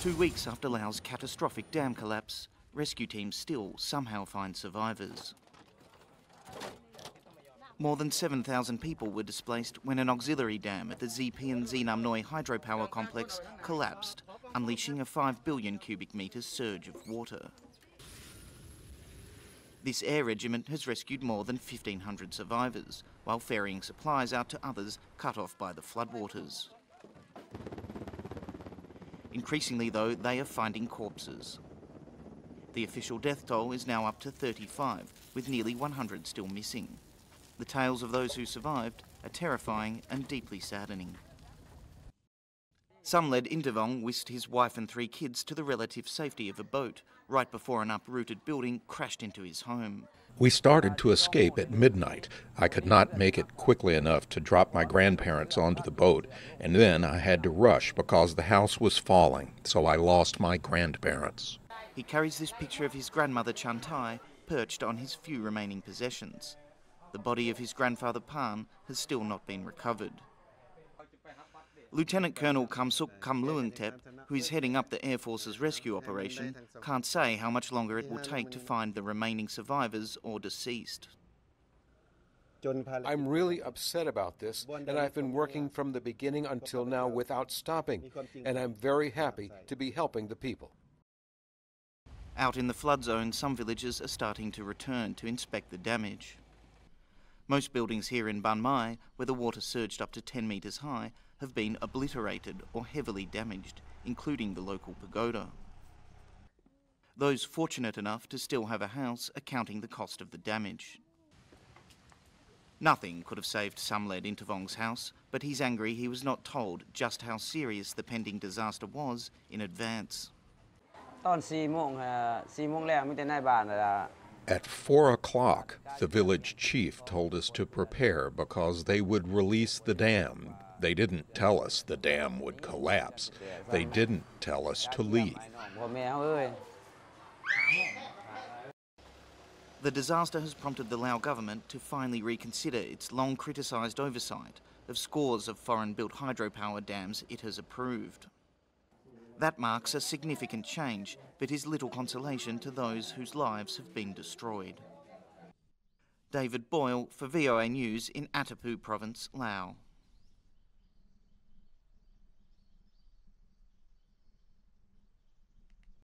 2 weeks after Laos' catastrophic dam collapse, rescue teams still somehow find survivors. More than 7,000 people were displaced when an auxiliary dam at the Zipian Zinam Noi hydropower complex collapsed, unleashing a 5 billion cubic metres surge of water. This air regiment has rescued more than 1,500 survivors, while ferrying supplies out to others cut off by the floodwaters. Increasingly, though, they are finding corpses. The official death toll is now up to 35, with nearly 100 still missing. The tales of those who survived are terrifying and deeply saddening. Samled Intavong whisked his wife and 3 kids to the relative safety of a boat right before an uprooted building crashed into his home. We started to escape at midnight. I could not make it quickly enough to drop my grandparents onto the boat, and then I had to rush because the house was falling, so I lost my grandparents. He carries this picture of his grandmother Chantai perched on his few remaining possessions. The body of his grandfather Pan has still not been recovered. Lieutenant Colonel Kamsuk Kamluangtep, who is heading up the Air Force's rescue operation, can't say how much longer it will take to find the remaining survivors or deceased. I'm really upset about this, and I've been working from the beginning until now without stopping, and I'm very happy to be helping the people. Out in the flood zone, some villagers are starting to return to inspect the damage. Most buildings here in Ban Mai, where the water surged up to 10 metres high, have been obliterated or heavily damaged, including the local pagoda. Those fortunate enough to still have a house are counting the cost of the damage. Nothing could have saved Samled Intavong's house, but he's angry he was not told just how serious the pending disaster was in advance. At 4 o'clock, the village chief told us to prepare because they would release the dam. They didn't tell us the dam would collapse. They didn't tell us to leave. The disaster has prompted the Lao government to finally reconsider its long criticised oversight of scores of foreign-built hydropower dams it has approved. That marks a significant change, but is little consolation to those whose lives have been destroyed. David Boyle for VOA News in Atapu Province, Laos.